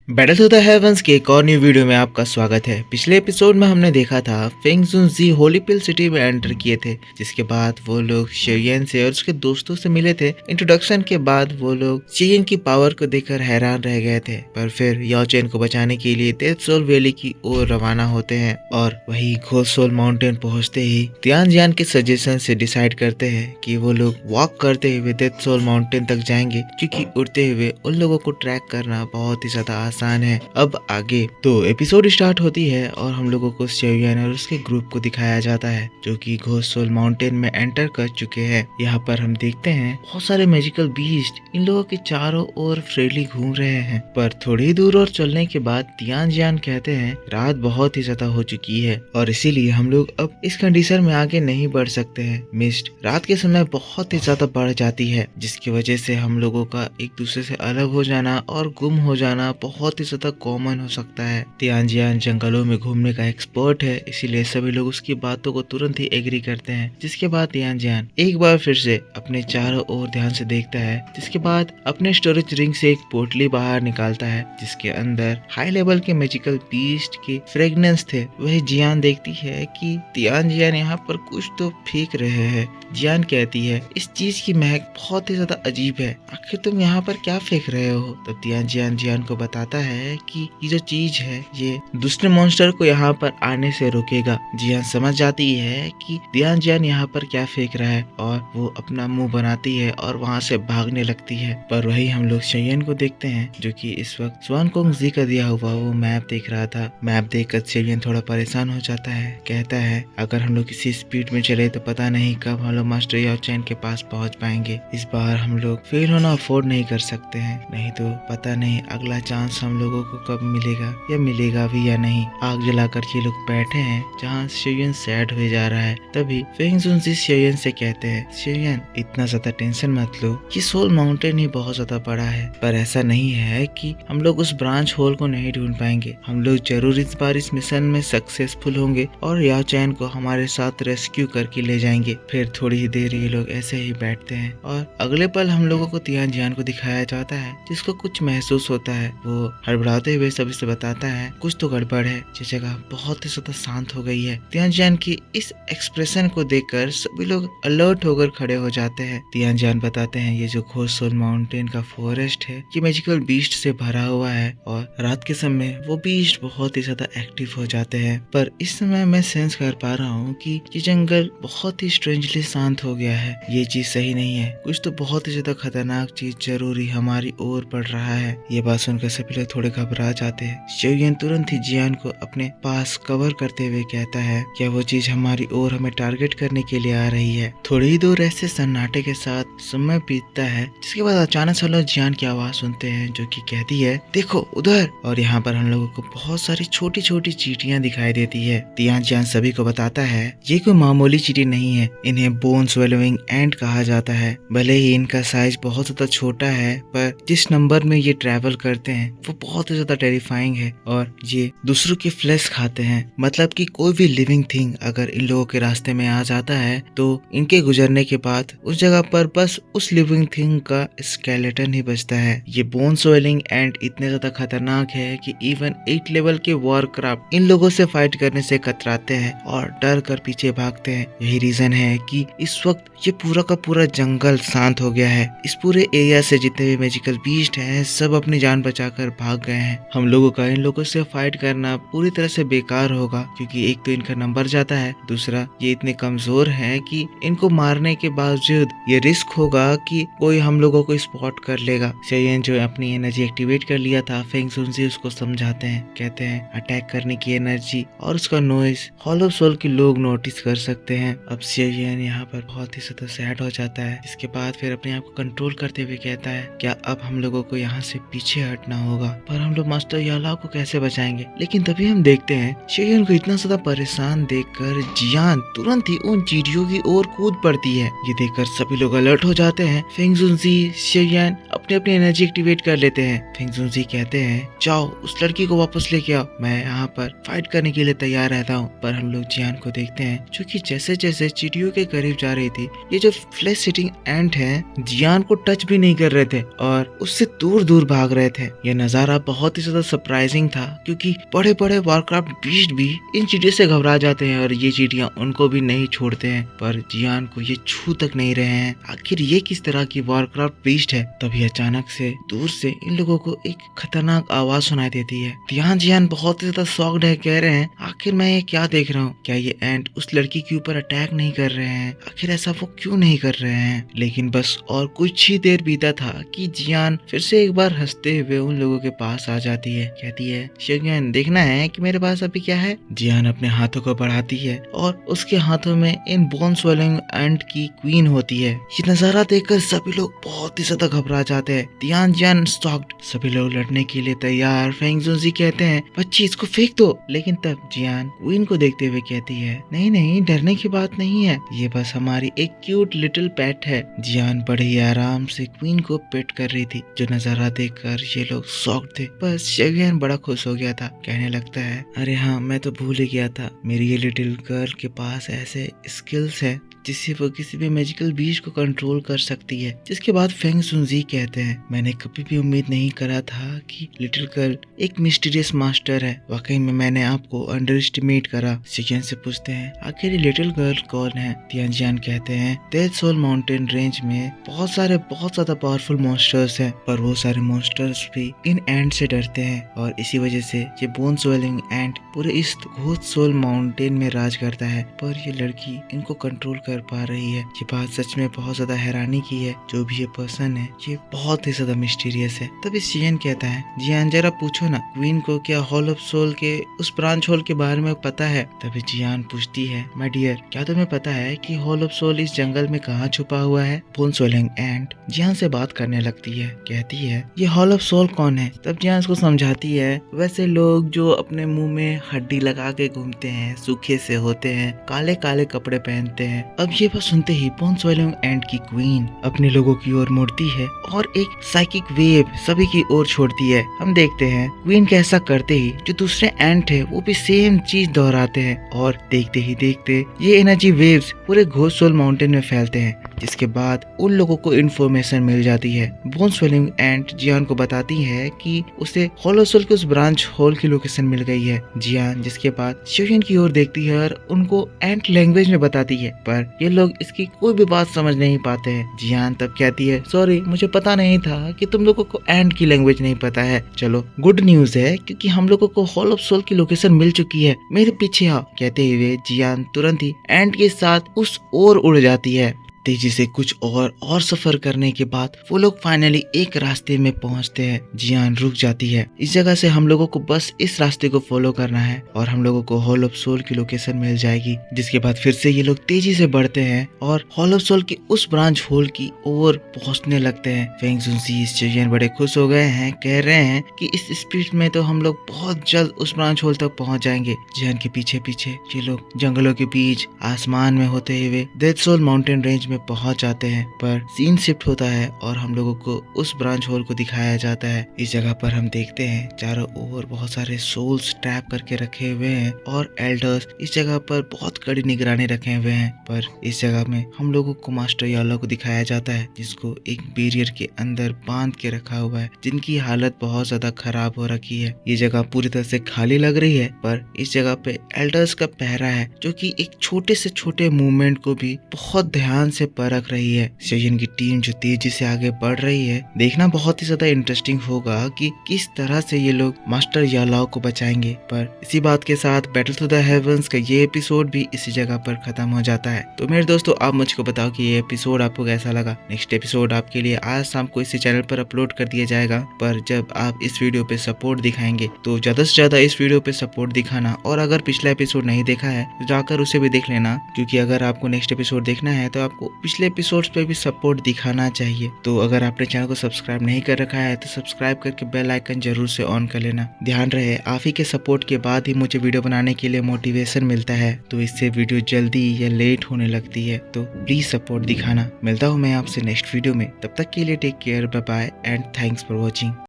Battle to the heavens के एक और न्यू वीडियो में आपका स्वागत है। पिछले एपिसोड में हमने देखा था फेंग जुनजी होली पिल सिटी में एंटर किए थे, जिसके बाद वो लोग शेयन से और उसके दोस्तों से मिले थे। इंट्रोडक्शन के बाद वो लोग शेयन की पावर को देखकर हैरान रह गए थे, पर फिर याओ चेन को बचाने के लिए डेथ सोल वैली की ओर रवाना होते हैं और वही घोस्ट सोल माउंटेन पहुंचते ही तियान जियान के सजेशन से डिसाइड करते हैं कि वो लोग वॉक करते हुए डेथ सोल माउंटेन तक जाएंगे, क्योंकि उड़ते हुए उन लोगों को ट्रैक करना बहुत ही ज्यादा आसान है। अब आगे तो एपिसोड स्टार्ट होती है और हम लोगों को शेयन और उसके ग्रुप को दिखाया जाता है जो कि घोस्ट सोल माउंटेन में एंटर कर चुके हैं। यहाँ पर हम देखते हैं बहुत सारे मैजिकल बीस्ट इन लोगों के चारों ओर फ्रीली घूम रहे हैं, पर थोड़ी दूर और चलने के बाद तियान जियान कहते हैं रात बहुत ही ज्यादा हो चुकी है और इसीलिए हम लोग अब इस कंडीशन में आगे नहीं बढ़ सकते हैं। मिस्ट रात के समय बहुत ही ज्यादा बढ़ जाती है, जिसकी वजह से हम लोगों का एक दूसरे से अलग हो जाना और गुम हो जाना बहुत ही ज्यादा कॉमन हो सकता है। तियान जियान जंगलों में घूमने का एक्सपर्ट है, इसीलिए सभी लोग उसकी बातों को तुरंत ही एग्री करते हैं। जिसके बाद तियान जियान एक बार फिर से अपने चारों ओर ध्यान से देखता है, जिसके बाद अपने स्टोरेज रिंग से एक पोटली बाहर निकालता है जिसके अंदर हाई लेवल के मैजिकल बीस्ट के फ्रेगनेंस थे। वही जियान देखती है कि तियान जियान यहाँ पर कुछ तो फेंक रहे हैं। जियान कहती है इस चीज की महक बहुत ही ज्यादा अजीब है, आखिर तुम यहाँ पर क्या फेंक रहे हो। तब तियान जियान को बताता है कि ये जो चीज है ये दूसरे मॉन्स्टर को यहाँ पर आने से रोकेगा। जियान समझ जाती है कि तियान जियान यहाँ पर क्या फेंक रहा है और वो अपना मुंह बनाती है और वहाँ से भागने लगती है। पर वही हम लोग शेयन को देखते हैं जो कि इस वक्त स्वान कोंग जी का दिया हुआ वो मैप देख रहा था। मैप देखकर शेयन थोड़ा परेशान हो जाता है, कहता है अगर हम लोग किसी स्पीड में चले तो पता नहीं कब हम लोग मास्टर याओ चेन के पास पहुंच पाएंगे। इस बार हम लोग फेल होना अफोर्ड नहीं कर सकते हैं, नहीं तो पता नहीं अगला चांस हम लोगों को कब मिलेगा या मिलेगा भी या नहीं। आग जलाकर ये लोग बैठे हैं जहाँ शेयन सैड हो जा रहा है। तभी फेंग जुनजी शेयन से कहते हैं शेयन इतना ज्यादा टेंशन मत लो, ये सोल माउंटेन ही बहुत ज्यादा बड़ा है, पर ऐसा नहीं है कि हम लोग उस ब्रांच होल को नहीं ढूंढ पाएंगे। हम लोग जरूर इस बार इस मिशन में सक्सेसफुल होंगे और याओ चैन को हमारे साथ रेस्क्यू करके ले जाएंगे। फिर थोड़ी ही देर ये लोग ऐसे ही बैठते हैं और अगले पल हम लोगों को तियान जियान को दिखाया जाता है जिसको कुछ महसूस होता है। वो हड़बड़ाते हुए सभी से बताता है कुछ तो गड़बड़ है, ये जगह बहुत ही ज्यादा शांत हो गई है। तियान जियान की इस एक्सप्रेशन को देखकर सभी लोग अलर्ट होकर खड़े हो जाते हैं। तियान जियान बताते हैं ये जो घोस्ट सोल माउंटेन का फॉरेस्ट है ये मैजिकल बीस्ट से भरा हुआ है और रात के समय वो बीस्ट बहुत ही ज्यादा एक्टिव हो जाते हैं। पर इस समय मैं सेंस कर पा रहा हूँ कि ये जंगल बहुत ही स्ट्रेंजली शांत हो गया है। ये चीज सही नहीं है, कुछ तो बहुत ही ज्यादा खतरनाक चीज जरूरी हमारी ओर बढ़ रहा है। ये बात सुनकर सभी लोग थोड़े घबरा जाते हैं। शेयन तुरंत ही जियान को अपने पास कवर करते हुए कहता है क्या वो चीज हमारी ओर हमें टारगेट करने के लिए आ रही है। थोड़ी ही दूर ऐसे सन्नाटे के साथ समय बीतता है, जिसके बाद अचानक से लोग जियान की आवाज सुनते हैं जो कि कहती है देखो उधर। और यहाँ पर हम लोगों को बहुत सारी छोटी छोटी चींटियां दिखाई देती है। तियान जियान सभी को बताता है ये कोई मामूली चींटी नहीं है, इन्हें बोन स्वेलोइंग एंट कहा जाता है। भले ही इनका साइज बहुत ज्यादा छोटा है, पर जिस नंबर में ये ट्रैवल करते हैं वो बहुत ही ज्यादा टेरिफाइंग है और ये दूसरों की फ्लैश खाते हैं। मतलब कि कोई भी लिविंग थिंग अगर इन लोगों के रास्ते में आ जाता है तो इनके गुजरने के बाद उस जगह पर बस उस लिविंग थिंग का स्केलेटन ही बचता है। ये बोन स्वेलिंग एंट इतने ज्यादा खतरनाक है कि इवन 8 लेवल के वॉरक्राफ्ट इन लोगों से फाइट करने से कतराते हैं और डर कर पीछे भागते हैं। यही रीजन है कि इस वक्त ये पूरा का पूरा जंगल शांत हो गया है। इस पूरे एरिया से जितने भी मैजिकल बीस्ट हैं सब अपनी जान बचाकर भाग गए हैं। हम लोगों का इन लोगों से फाइट करना पूरी तरह से बेकार होगा, क्योंकि एक तो इनका नंबर जाता है, दूसरा ये इतने कमजोर हैं कि इनको मारने के बावजूद ये रिस्क होगा कि कोई हम लोगों को स्पॉट कर लेगा। शेयन जो अपनी एनर्जी एक्टिवेट कर लिया था, फेंग जुनजी उसको समझाते हैं, कहते हैं अटैक करने की एनर्जी और उसका नॉइज हॉलो सोल के लोग नोटिस कर सकते हैं। अब शेयन यहाँ पर बहुत ही ज्यादा सैड हो जाता है। इसके बाद फिर अपने आप को कंट्रोल करते हुए कहता है क्या अब हम लोगों को यहाँ से पीछे हटना होगा, पर हम लोग मास्टर यालाओ को कैसे बचाएंगे। लेकिन तभी हम देखते हैं शेयन को इतना ज्यादा परेशान देखकर जियान तुरंत ही उन चींटियों की ओर कूद पड़ती है। ये देखकर सभी लोग अलर्ट हो जाते हैं। फेंग जुनजी शेयन अपनी अपनी एनर्जी एक्टिवेट कर लेते हैं। फेंग जुनजी कहते हैं जाओ उस लड़की को वापस लेके आओ, मैं यहाँ पर फाइट करने के लिए तैयार रहता हूँ। पर हम लोग जियान को देखते हैं जो कि जैसे जैसे चींटियों के करीब जा रही थी, ये जो फ्लैश सिटिंग एंट है जियान को टच भी नहीं कर रहे थे और उससे दूर दूर भाग रहे थे। यह नजारा नज़ारा बहुत ही ज़्यादा सरप्राइजिंग था, क्योंकि बड़े बड़े वारक्राफ्ट बीस्ट भी इन चीटियों से घबरा जाते हैं और ये चीटियां उनको भी नहीं छोड़ते हैं, पर जियान को ये छू तक नहीं रहे हैं। आखिर ये किस तरह की वारक्राफ्ट बीस्ट है? तभी अचानक से दूर से इन लोगों को एक खतरनाक आवाज सुनाई देती है। जियान बहुत ही ज्यादा शॉक्ड है, कह रहे हैं आखिर मैं ये क्या देख रहा हूँ? क्या ये एंट उस लड़की के ऊपर अटैक नहीं कर रहे हैं? आखिर ऐसा वो क्यों नहीं कर रहे हैं? लेकिन बस और कुछ ही देर बीता था कि जियान फिर से एक बार हंसते हुए उन लोगों के पास आ जाती है। कहती है, शोगुन देखना है कि मेरे पास अभी क्या है? जियान अपने हाथों को बढ़ाती है और उसके हाथों में इन बोन स्वेलिंग एंट की क्वीन होती है। ये नजारा देखकर सभी लोग बहुत ही ज्यादा घबरा जाते हैं। जियान शॉक्ड, सभी लोग लड़ने के लिए तैयार। फेंग जुनजी कहते हैं, बच्ची इसको फेंक दो। लेकिन तब जियान क्वीन को देखते हुए कहती है, नहीं नहीं, डरने की बात नहीं है, ये बस हमारी एक क्यूट लिटिल पेट है। जियान बड़े ही आराम से क्वीन को पेट कर रही थी। जो नजारा देखकर ये लोग शॉक्ड थे। बस शोगुन बड़ा खुश हो गया था, कहने लगता है, अरे हाँ, मैं तो भूल ही गया था, मेरी ये लिटिल गर्ल के पास ऐसे स्किल्स है जिससे वो किसी भी मैजिकल बीस्ट को कंट्रोल कर सकती है। जिसके बाद फेंग जुनजी कहते हैं, मैंने कभी भी उम्मीद नहीं करा था कि लिटिल गर्ल एक मिस्टीरियस मास्टर है। वाकई में मैंने आपको अंडर एस्टिमेट करा। शोगुन से पूछते हैं, आखिर ये लिटिल गर्ल कौन है? जियान कहते हैं, डेथ सोल माउंटेन रेंज में बहुत ज्यादा पावरफुल मॉन्स्टर्स हैं, पर वो सारे मॉन्स्टर्स भी इन एंट से डरते हैं और इसी वजह से ये बोन स्वेलिंग एंट पूरे इस घोस्ट सोल माउंटेन में राज करता है। पर ये लड़की इनको कंट्रोल कर पा रही है। ये बात सच में बहुत ज्यादा हैरानी की है। जो भी ये पर्सन है ये बहुत ही ज्यादा मिस्टीरियस है। तभी जियान कहता है, जियान जरा पूछो ना क्वीन को, क्या हॉल ऑफ सोल के उस ब्रांच होल के बारे में पता है? तभी जियान पूछती है, माय डियर, क्या तुम्हें पता है कि हॉल ऑफ सोल इस जंगल में कहाँ छुपा हुआ है? बोन स्वेलिंग एंट जियान से बात करने लगती है, कहती है, ये हॉल ऑफ सोल कौन है? तब जियान उसको समझाती है, वैसे लोग जो अपने मुंह में हड्डी लगा के घूमते हैं, सूखे से होते हैं, काले काले कपड़े पहनते हैं। अब ये बात सुनते ही बोन स्वेलिंग एंट की क्वीन अपने लोगों की ओर मुड़ती है और एक साइकिक वेव सभी की ओर छोड़ती है। हम देखते हैं क्वीन के ऐसा करते ही जो दूसरे एंट है वो भी सेम चीज दोहराते हैं और देखते ही देखते ये एनर्जी वेव्स पूरे घोस्ट सोल माउंटेन में फैलते हैं। जिसके बाद उन लोगों को इन्फॉर्मेशन मिल जाती है। बोन स्वेलिंग एंट जियान को बताती है कि उसे हॉल ऑफ सोल के उस ब्रांच होल की लोकेशन मिल गई है। जियान जिसके बाद शोगुन की ओर देखती है और उनको एंट लैंग्वेज में बताती है, पर ये लोग इसकी कोई भी बात समझ नहीं पाते हैं। जियान तब कहती है, सॉरी, मुझे पता नहीं था कि तुम लोगों को एंट की लैंग्वेज नहीं पता है। चलो गुड न्यूज है, क्योंकि हम लोगों को हॉल ऑफ सोल की लोकेशन मिल चुकी है, मेरे पीछे आओ। कहते हुए जियान तुरंत ही एंट के साथ उस ओर उड़ जाती है। तेजी से कुछ और सफर करने के बाद वो लोग फाइनली एक रास्ते में पहुंचते हैं। जियान रुक जाती है, इस जगह से हम लोगों को बस इस रास्ते को फॉलो करना है और हम लोगों को हॉल ऑफ सोल की लोकेशन मिल जाएगी। जिसके बाद फिर से ये लोग तेजी से बढ़ते हैं और हॉल ऑफ सोल की उस ब्रांच होल की ओर पहुंचने लगते हैं। फेंग जुनजी शोगुन बड़े खुश हो गए हैं, कह रहे हैं कि इस स्पीड में तो हम लोग बहुत जल्द उस ब्रांच होल तक पहुंच जाएंगे। जियान के पीछे पीछे ये लोग जंगलों के बीच आसमान में होते हुए डेथ सोल माउंटेन रेंज में पहुंच जाते हैं। पर सीन शिफ्ट होता है और हम लोगों को उस ब्रांच होल को दिखाया जाता है। इस जगह पर हम देखते हैं चारों ओर बहुत सारे सोल्स ट्रैप करके रखे हुए हैं और एल्डर्स इस जगह पर बहुत कड़ी निगरानी रखे हुए हैं। पर इस जगह में हम लोगों को मास्टर यालो को दिखाया जाता है, जिसको एक बैरियर के अंदर बांध के रखा हुआ है, जिनकी हालत बहुत ज्यादा खराब हो रखी है। ये जगह पूरी तरह से खाली लग रही है, पर इस जगह पे एल्डर्स का पहरा है, जो कि एक छोटे से छोटे मूवमेंट को भी बहुत ध्यान से परख रही है। शोगुन की टीम जो तेजी से आगे बढ़ रही है, देखना बहुत ही ज्यादा इंटरेस्टिंग होगा कि किस तरह से ये लोग मास्टर यालाओ को बचाएंगे। पर इसी बात के साथ बैटल टू द हेवंस का ये एपिसोड भी इसी जगह पर खत्म हो जाता है। तो मेरे दोस्तों, आप मुझको बताओ कि ये एपिसोड आपको कैसा लगा। नेक्स्ट एपिसोड आपके लिए आज शाम को इसी चैनल पर अपलोड कर दिया जाएगा। पर जब आप इस वीडियो पे सपोर्ट दिखाएंगे तो ज्यादा से ज्यादा इस वीडियो पे सपोर्ट दिखाना, और अगर पिछला एपिसोड नहीं देखा है तो जाकर उसे भी देख लेना, क्योंकि अगर आपको नेक्स्ट एपिसोड देखना है तो आपको पिछले एपिसोड्स पे भी सपोर्ट दिखाना चाहिए। तो अगर आपने चैनल को सब्सक्राइब नहीं कर रखा है तो सब्सक्राइब करके बेल आइकन जरूर से ऑन कर लेना। ध्यान रहे, आप ही के सपोर्ट के बाद ही मुझे वीडियो बनाने के लिए मोटिवेशन मिलता है, तो इससे वीडियो जल्दी या लेट होने लगती है। तो प्लीज सपोर्ट दिखाना। मिलता हूँ मैं आपसे नेक्स्ट वीडियो में, तब तक के लिए take care, bye bye and thanks for watching.